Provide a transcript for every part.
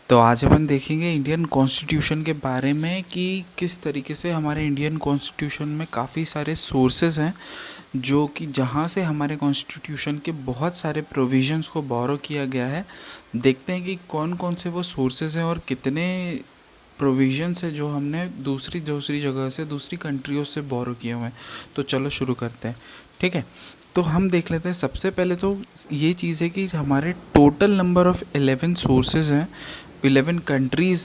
तो आज अपन देखेंगे इंडियन कॉन्स्टिट्यूशन के बारे में कि किस तरीके से हमारे इंडियन कॉन्स्टिट्यूशन में काफ़ी सारे सोर्सेज हैं जो कि जहाँ से हमारे कॉन्स्टिट्यूशन के बहुत सारे प्रोविजंस को बोरो किया गया है। देखते हैं कि कौन कौन से वो सोर्सेज हैं और कितने प्रोविजंस है जो हमने दूसरी दूसरी जगह से दूसरी कंट्रियों से बोरो किए हुए हैं। तो चलो शुरू करते हैं, ठीक है। तो हम देख लेते हैं। सबसे पहले तो ये चीज़ है कि हमारे टोटल नंबर ऑफ़ 11 सोर्सेज हैं। 11 कंट्रीज़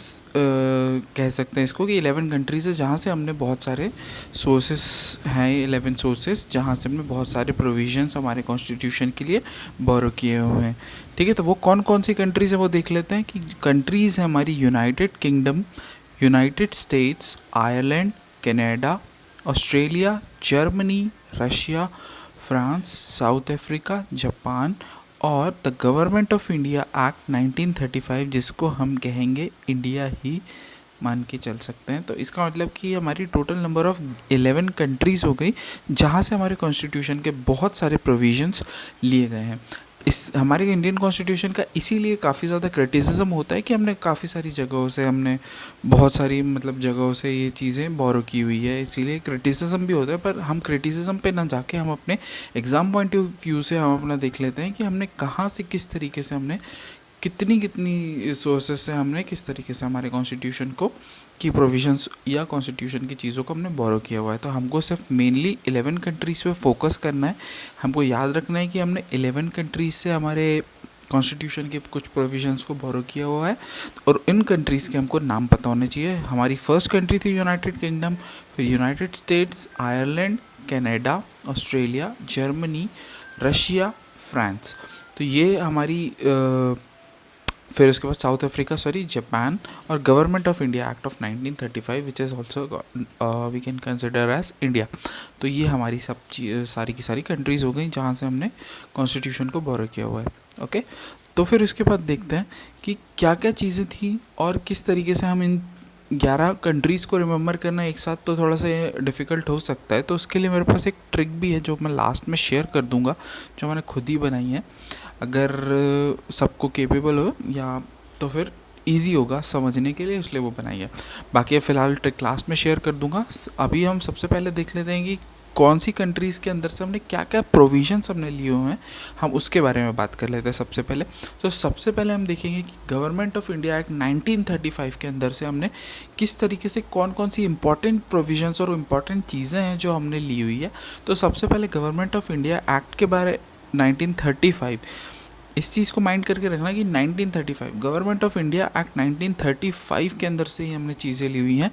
कह सकते हैं इसको कि 11 कंट्रीज़ है जहाँ से हमने बहुत सारे सोर्सेस हैं। 11 सोर्सेस जहाँ से हमने बहुत सारे प्रोविजंस हमारे कॉन्स्टिट्यूशन के लिए बोरो किए हुए हैं, ठीक है। तो वो कौन कौन सी कंट्रीज़ हैं वो देख लेते हैं कि कंट्रीज़ हैं हमारी United Kingdom, United States, Ireland, Canada, Australia, Germany, Russia, France, South Africa, Japan और the government of India Act 1935 जिसको हम कहेंगे इंडिया ही मान के चल सकते हैं। तो इसका मतलब कि हमारी टोटल नंबर ऑफ़ 11 कंट्रीज़ हो गई जहाँ से हमारे कॉन्स्टिट्यूशन के बहुत सारे प्रोविजंस लिए गए हैं। इस हमारे इंडियन कॉन्स्टिट्यूशन का इसीलिए काफ़ी ज़्यादा क्रिटिसिज्म होता है कि हमने काफ़ी सारी जगहों से हमने बहुत सारी जगहों से ये चीज़ें बोरो की हुई है, इसीलिए क्रिटिसिज्म भी होता है। पर हम क्रिटिसिज्म पे ना जाके हम अपने एग्ज़ाम पॉइंट ऑफ व्यू से हम अपना देख लेते हैं कि हमने कहाँ से किस तरीके से हमने कितनी कितनी सोर्सेज से हमने किस तरीके से हमारे कॉन्स्टिट्यूशन को की प्रोविजंस या कॉन्स्टिट्यूशन की चीज़ों को हमने बोरो किया हुआ है। तो हमको सिर्फ मेनली 11 कंट्रीज़ पे फोकस करना है। हमको याद रखना है कि हमने 11 कंट्रीज़ से हमारे कॉन्स्टिट्यूशन के कुछ प्रोविजंस को बोरो किया हुआ है और इन कंट्रीज़ के हमको नाम पता होने चाहिए। हमारी फर्स्ट कंट्री थी यूनाइटेड किंगडम, फिर United States, Ireland, Canada, Australia, Germany, Russia, France. तो ये हमारी फिर उसके बाद साउथ अफ्रीका, जापान और Government of India Act of 1935 which is also we can consider as India. तो ये हमारी सारी की सारी कंट्रीज़ हो गई जहाँ से हमने कॉन्स्टिट्यूशन को बोरो किया हुआ है, ओके। तो फिर उसके बाद देखते हैं कि क्या क्या चीज़ें थी और किस तरीके से हम इन 11 कंट्रीज़ को रिमेंबर करना एक साथ तो थोड़ा सा डिफ़िकल्ट हो सकता है। तो उसके लिए मेरे पास एक ट्रिक भी है जो मैं लास्ट में शेयर कर दूंगा, जो मैंने खुद ही बनाई है। अगर सबको केपेबल हो या तो फिर इजी होगा समझने के लिए, इसलिए वो बनाई है। बाकी फ़िलहाल ट्रिक लास्ट में शेयर कर दूंगा। अभी हम सबसे पहले देख लेते हैं कि कौन सी कंट्रीज़ के अंदर से हमने क्या क्या प्रोविजंस हमने लिए हुए हैं, हम उसके बारे में बात कर लेते हैं सबसे पहले। तो सबसे पहले हम देखेंगे कि गवर्नमेंट ऑफ इंडिया एक्ट 1935 के अंदर से हमने किस तरीके से कौन कौन सी इंपॉर्टेंट प्रोविजंस और इम्पॉर्टेंट चीज़ें हैं जो हमने ली हुई है। तो सबसे पहले गवर्नमेंट ऑफ इंडिया एक्ट के बारे 1935, इस चीज़ को माइंड करके रखना कि 1935 गवर्नमेंट ऑफ इंडिया एक्ट 1935 के अंदर से ही हमने चीज़ें ली हुई हैं।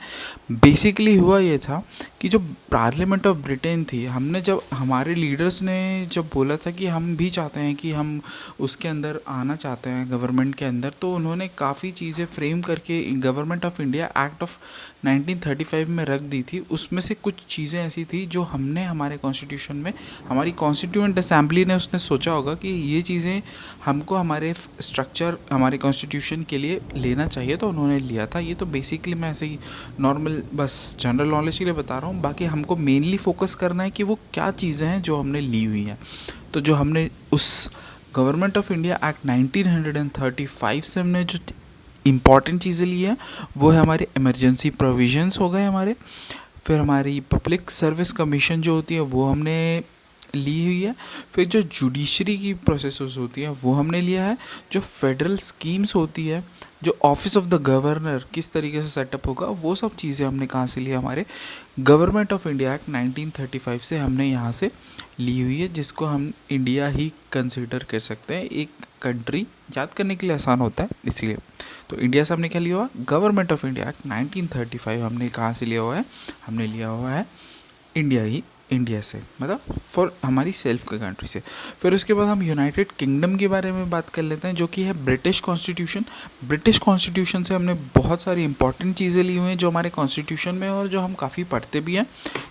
बेसिकली हुआ ये था कि जो पार्लियामेंट ऑफ ब्रिटेन थी, हमने जब हमारे लीडर्स ने जब बोला था कि हम भी चाहते हैं कि हम उसके अंदर आना चाहते हैं गवर्नमेंट के अंदर, तो उन्होंने काफ़ी चीज़ें फ्रेम करके government of India Act of 1935 में रख दी थी। उसमें से कुछ चीज़ें ऐसी थी जो हमने हमारे कॉन्स्टिट्यूशन में, हमारी कॉन्स्टिट्यूएंट असेंबली ने उसने सोचा होगा कि ये चीज़ें हमको हमारे स्ट्रक्चर हमारे कॉन्स्टिट्यूशन के लिए लेना चाहिए, तो उन्होंने लिया था। ये तो बेसिकली मैं ऐसे ही नॉर्मल बस जनरल नॉलेज के लिए बता रहा हूँ। बाकी हमको मेनली फोकस करना है कि वो क्या चीज़ें हैं जो हमने ली हुई हैं। तो जो हमने उस गवर्नमेंट ऑफ इंडिया एक्ट 1935 से हमने जो इम्पॉर्टेंट चीज़ें ली हैं वो है हमारे इमरजेंसी प्रोविजंस हो गए हमारे। फिर हमारी पब्लिक सर्विस कमीशन जो होती है वो हमने ली हुई है। फिर जो जुडिशरी की प्रोसेस होती है वो हमने लिया है। जो फेडरल स्कीम्स होती है, जो ऑफिस ऑफ द गवर्नर किस तरीके से सेटअप होगा, वो सब चीज़ें हमने कहाँ से लिया, हमारे गवर्नमेंट ऑफ इंडिया एक्ट 1935 से हमने यहाँ से ली हुई है, जिसको हम इंडिया ही कंसिडर कर सकते हैं। एक कंट्री याद करने के लिए आसान होता है इसीलिए। तो इंडिया से हमने क्या लिया हुआ, गवर्नमेंट ऑफ इंडिया एक्ट 1935 हमने कहाँ से लिया हुआ है, हमने लिया हुआ है इंडिया से, फॉर हमारी सेल्फ के कंट्री से। फिर उसके बाद हम यूनाइटेड किंगडम के बारे में बात कर लेते हैं, जो कि है ब्रिटिश कॉन्स्टिट्यूशन। ब्रिटिश कॉन्स्टिट्यूशन से हमने बहुत सारी इंपॉर्टेंट चीज़ें ली हुई हैं जो हमारे कॉन्स्टिट्यूशन में और जो हम काफ़ी पढ़ते भी हैं,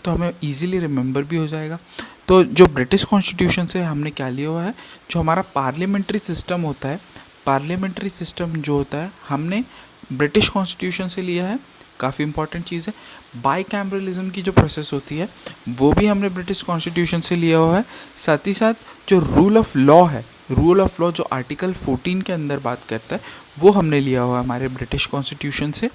तो हमें ईजिली रिमेंबर भी हो जाएगा। तो जो ब्रिटिश कॉन्स्टिट्यूशन से हमने क्या लिया हुआ है, जो हमारा पार्लियामेंट्री सिस्टम होता है, पार्लियामेंट्री सिस्टम जो होता है हमने ब्रिटिश कॉन्स्टिट्यूशन से लिया है। काफ़ी इंपॉर्टेंट चीज़ है। बाईकैमरलिज्म की जो प्रोसेस होती है वो भी हमने ब्रिटिश कॉन्स्टिट्यूशन से लिया हुआ है। साथ ही साथ जो रूल ऑफ लॉ है रूल ऑफ लॉ जो आर्टिकल 14 के अंदर बात करता है वो हमने लिया हुआ है हमारे ब्रिटिश कॉन्स्टिट्यूशन से।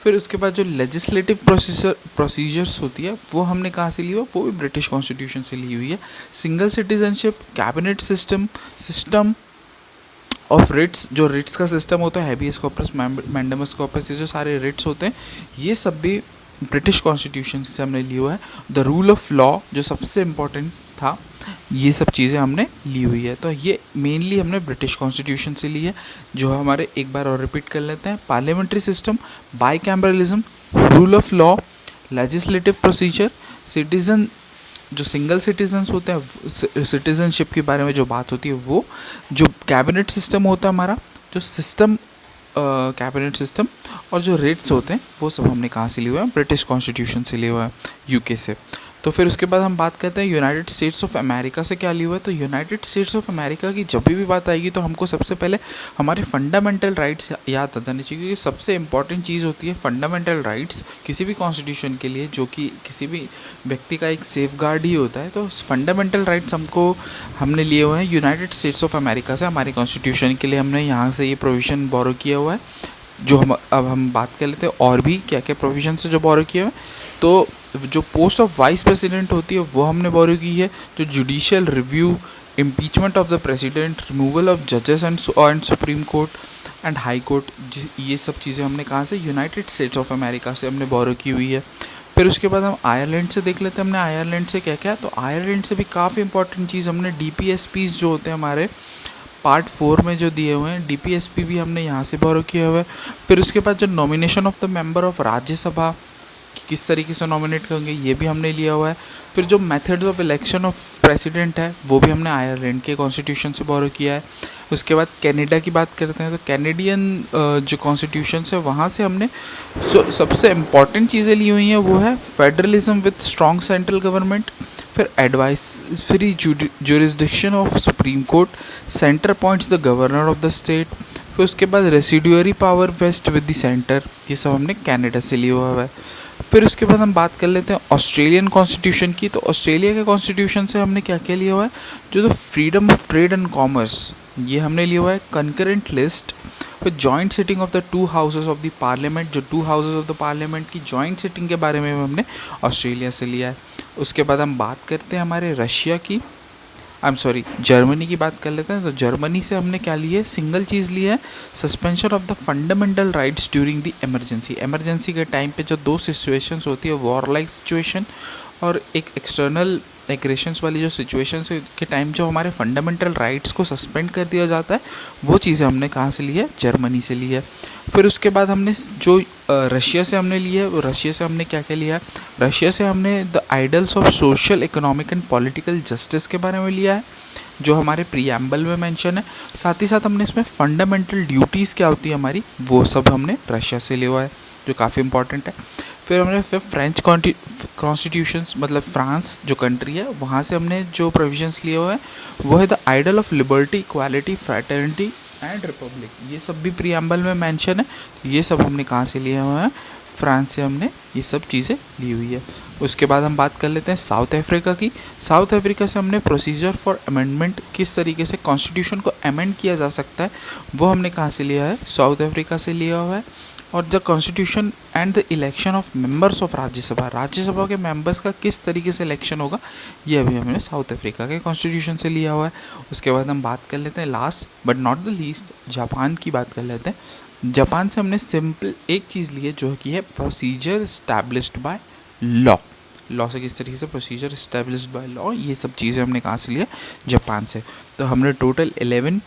फिर उसके बाद जो लेजिस्लेटिव प्रोसीजर्स होती है वो हमने कहाँ से ली हुआ, वो भी ब्रिटिश कॉन्स्टिट्यूशन से ली हुई है। Single citizenship, cabinet system of writs, जो रिट्स का सिस्टम होता है, हैबियस कॉर्पस, मैंडेमस कॉर्पस, ये जो सारे रिट्स होते हैं ये सब भी ब्रिटिश कॉन्स्टिट्यूशन से हमने लिया हुआ है। द रूल ऑफ लॉ जो सबसे इम्पोर्टेंट था, ये सब चीज़ें हमने ली हुई है। तो ये मेनली हमने ब्रिटिश कॉन्स्टिट्यूशन से ली है। जो हमारे, एक बार और रिपीट कर लेते हैं, parliamentary system, bicameralism, rule of law, legislative procedure, citizen, जो सिंगल सिटीजन्स होते हैं, सिटीजनशिप के बारे में जो बात होती है वो, जो कैबिनेट सिस्टम होता है हमारा, जो सिस्टम कैबिनेट सिस्टम, और जो रेट्स होते हैं वो सब हमने कहाँ से लिए हुए हैं, ब्रिटिश कॉन्स्टिट्यूशन से लिए हुआ है, यूके से। तो फिर उसके बाद हम बात करते हैं यूनाइटेड स्टेट्स ऑफ अमेरिका से क्या लिया हुआ है। तो यूनाइटेड स्टेट्स ऑफ अमेरिका की जब भी बात आएगी तो हमको सबसे पहले हमारे फंडामेंटल राइट्स याद आ जाने चाहिए, क्योंकि सबसे इंपॉर्टेंट चीज़ होती है फंडामेंटल राइट्स किसी भी कॉन्स्टिट्यूशन के लिए, जो कि किसी भी व्यक्ति का एक सेफ गार्ड ही होता है। तो फंडामेंटल राइट्स हमने लिए हुए हैं यूनाइटेड स्टेट्स ऑफ अमेरिका से। हमारे कॉन्स्टिट्यूशन के लिए हमने यहाँ से ये प्रोविज़न बोरो किया हुआ है। जो हम बात कर लेते हैं और भी क्या क्या प्रोविजन से जो बोरो किया हुआ है। तो जो पोस्ट ऑफ वाइस प्रेसिडेंट होती है वो हमने बोरो की है। जो judicial review, impeachment of the president, removal of जजेस and supreme court and high court, ये सब चीज़ें हमने कहाँ से, यूनाइटेड स्टेट्स ऑफ अमेरिका से हमने बोरो की हुई है। फिर उसके बाद हम आयरलैंड से देख लेते हैं हमने आयरलैंड से क्या क्या। तो आयरलैंड से भी काफ़ी इंपॉर्टेंट चीज़ हमने DPSPs जो होते हैं हमारे पार्ट 4 में जो दिए हुए हैं, DPSP भी हमने यहाँ से बोरो किया हुआ है। फिर उसके बाद जो nomination of the member of Rajya Sabha, कि किस तरीके से नॉमिनेट करेंगे, ये भी हमने लिया हुआ है। फिर जो methods of election of president है वो भी हमने आयरलैंड के कॉन्स्टिट्यूशन से बोरो किया है। उसके बाद कनाडा की बात करते हैं तो कैनेडियन जो कॉन्स्टिट्यूशन है वहाँ से हमने जो सबसे इम्पॉर्टेंट चीज़ें ली हुई हैं वो है federalism with strong central government, फिर advisory jurisdiction of supreme court, centre points the governor of the state, फिर उसके बाद residuary power vest with the centre, ये सब हमने कनाडा से लिया हुआ है। फिर उसके बाद हम बात कर लेते हैं ऑस्ट्रेलियन कॉन्स्टिट्यूशन की। तो ऑस्ट्रेलिया के कॉन्स्टिट्यूशन से हमने क्या क्या लिया हुआ है, जो the freedom of trade and commerce, ये हमने लिया हुआ है। कंकरेंट लिस्ट, फिर joint sitting of the 2 houses of the parliament, जो 2 हाउसेस ऑफ द पार्लियामेंट की जॉइंट सिटिंग के बारे में हमने ऑस्ट्रेलिया से लिया है। उसके बाद हम बात करते हैं हमारे रशिया की, जर्मनी की बात कर लेते हैं। तो जर्मनी से हमने क्या लिया है, सिंगल चीज़ लिया है, suspension of the fundamental rights during the emergency के टाइम पे जो 2 सिचुएशंस होती है, वॉर लाइक सिचुएशन और एक एक्सटर्नल एग्रेशंस वाली जो सिचुएशंस के टाइम जो हमारे फंडामेंटल राइट्स को सस्पेंड कर दिया जाता है, वो चीज़ें हमने कहाँ से ली है, जर्मनी से ली है। फिर उसके बाद हमने जो रशिया से हमने लिया है, रशिया से हमने क्या क्या लिया है, रशिया से हमने the idols of social, economic and political justice के बारे में लिया है, जो हमारे प्रीएम्बल में मेंशन है। साथ ही साथ हमने इसमें फंडामेंटल ड्यूटीज़ क्या होती है हमारी, वो सब हमने रशिया से लिया हुआ है, जो काफ़ी इंपॉर्टेंट है। फिर हमने फ्रेंच कॉन्स्टिट्यूशंस, मतलब फ्रांस जो कंट्री है, वहाँ से हमने जो प्रोविजंस लिए हुए हैं वो है the ideal of liberty, equality, fraternity and republic, ये सब भी प्रीएम्बल में मेंशन है। तो ये सब हमने कहाँ से लिए हुए हैं, फ्रांस से हमने ये सब चीज़ें ली हुई है। उसके बाद हम बात कर लेते हैं साउथ अफ्रीका की। साउथ अफ्रीका से हमने प्रोसीजर फॉर अमेंडमेंट, किस तरीके से कॉन्स्टिट्यूशन को अमेंड किया जा सकता है, वो हमने कहाँ से लिया है, साउथ अफ्रीका से लिया हुआ है। और the constitution and the election of members of Rajya Sabha के मेंबर्स का किस तरीके से इलेक्शन होगा, ये अभी हमने साउथ अफ्रीका के कॉन्स्टिट्यूशन से लिया हुआ है। उसके बाद हम बात कर लेते हैं last but not the least, Japan की बात कर लेते हैं। जापान से हमने सिंपल एक चीज़ ली है, जो कि है प्रोसीजर इस्टेब्लिश्ड बाय लॉ से किस तरीके से प्रोसीजर इस्टेब्लिश्ड बाय लॉ, ये सब चीज़ें हमने कहाँ से लिया, जापान से। तो हमने टोटल 11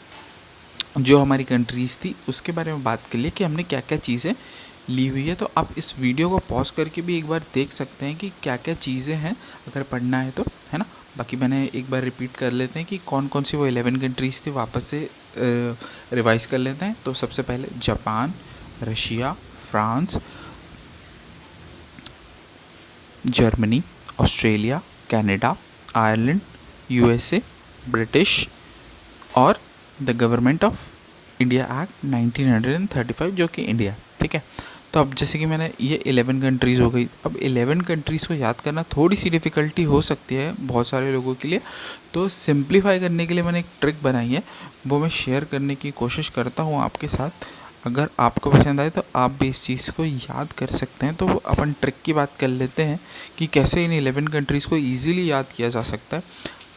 जो हमारी कंट्रीज़ थी उसके बारे में बात कर लिया कि हमने क्या क्या चीज़ें ली हुई है। तो आप इस वीडियो को पॉज करके भी एक बार देख सकते हैं कि क्या क्या चीज़ें हैं, अगर पढ़ना है तो, है ना। बाकी मैंने एक बार रिपीट कर लेते हैं कि कौन कौन सी वो 11 कंट्रीज़ थी, वापस से रिवाइज़ कर लेते हैं। तो सबसे पहले Japan, Russia, France, Germany, Australia, Canada, Ireland, USA, British और the government of India Act 1935, जो कि इंडिया, ठीक है। तो अब जैसे कि मैंने ये 11 कंट्रीज़ हो गई, अब 11 कंट्रीज़ को याद करना थोड़ी सी डिफ़िकल्टी हो सकती है बहुत सारे लोगों के लिए। तो सिंप्लीफाई करने के लिए मैंने एक ट्रिक बनाई है, वो मैं शेयर करने की कोशिश करता हूँ आपके साथ। अगर आपको पसंद आए तो आप भी इस चीज़ को याद कर सकते हैं। तो अपन ट्रिक की बात कर लेते हैं कि कैसे इन 11 कंट्रीज़ को ईज़िली याद किया जा सकता है।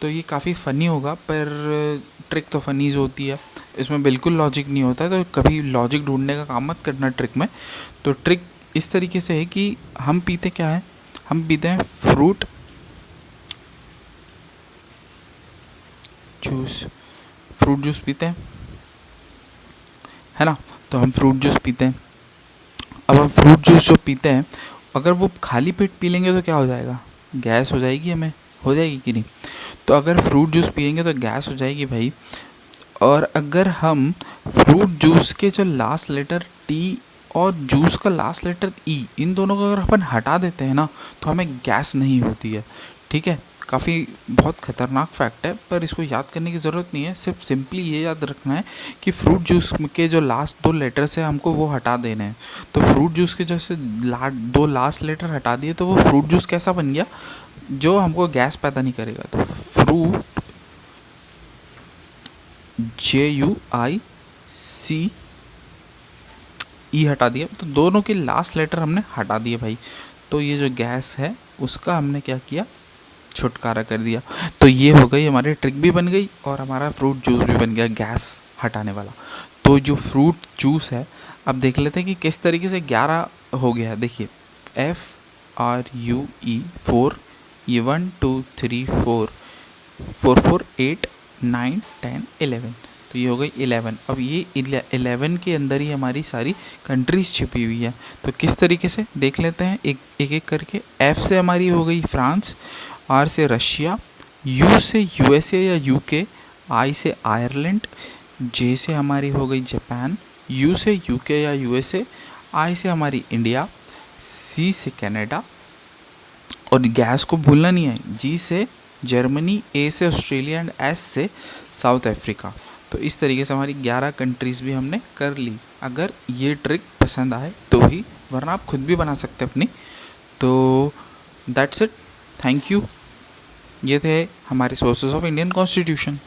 तो ये काफ़ी फ़नी होगा, पर ट्रिक तो फ़नीज़ होती है, इसमें बिल्कुल लॉजिक नहीं होता है, तो कभी लॉजिक ढूंढने का काम मत करना ट्रिक में। तो ट्रिक इस तरीके से है कि हम पीते क्या है, हम पीते हैं फ्रूट जूस, फ्रूट जूस पीते हैं, है ना। तो हम फ्रूट जूस पीते हैं। अब हम फ्रूट जूस जो पीते हैं, अगर वो खाली पेट पी लेंगे तो क्या हो जाएगा, गैस हो जाएगी, हमें हो जाएगी कि नहीं। तो अगर फ्रूट जूस पियेंगे तो गैस हो जाएगी भाई। और अगर हम फ्रूट जूस के जो लास्ट लेटर टी और जूस का लास्ट लेटर ई, इन दोनों को अगर अपन हटा देते हैं ना, तो हमें गैस नहीं होती है। ठीक है, काफ़ी बहुत ख़तरनाक फैक्ट है, पर इसको याद करने की ज़रूरत नहीं है। सिर्फ सिंपली ये याद रखना है कि फ्रूट जूस के जो लास्ट 2 लेटर्स है हमको वो हटा देने हैं। तो फ्रूट जूस के जैसे 2 लास्ट लेटर हटा दिए तो वो फ्रूट जूस कैसा बन गया, जो हमको गैस पैदा नहीं करेगा। तो फ्रूट JUIC ई हटा दिया, तो दोनों के लास्ट लेटर हमने हटा दिए भाई। तो ये जो गैस है उसका हमने क्या किया, छुटकारा कर दिया। तो ये हो गई हमारी ट्रिक भी बन गई और हमारा फ्रूट जूस भी बन गया गैस हटाने वाला। तो जो फ्रूट जूस है, अब देख लेते हैं कि किस तरीके से 11 हो गया है। देखिए FRUE 4, ये 1 2 3 4 4 4 8 9 10 11, तो ये हो गई 11। अब ये 11 के अंदर ही हमारी सारी कंट्रीज़ छिपी हुई है। तो किस तरीके से देख लेते हैं एक एक करके। F से हमारी हो गई फ्रांस, R से रशिया, U से USA या UK, I से आयरलैंड, J से हमारी हो गई जापान, U से UK या USA, I से हमारी इंडिया, C से कनाडा, और गैस को भूलना नहीं है, G से जर्मनी, A से ऑस्ट्रेलिया एंड S से साउथ अफ्रीका। तो इस तरीके से हमारी 11 कंट्रीज़ भी हमने कर ली। अगर ये ट्रिक पसंद आए तो ही, वरना आप खुद भी बना सकते हैं अपनी। तो दैट्स इट, थैंक यू। ये थे हमारे सोर्सेज ऑफ इंडियन कॉन्स्टिट्यूशन।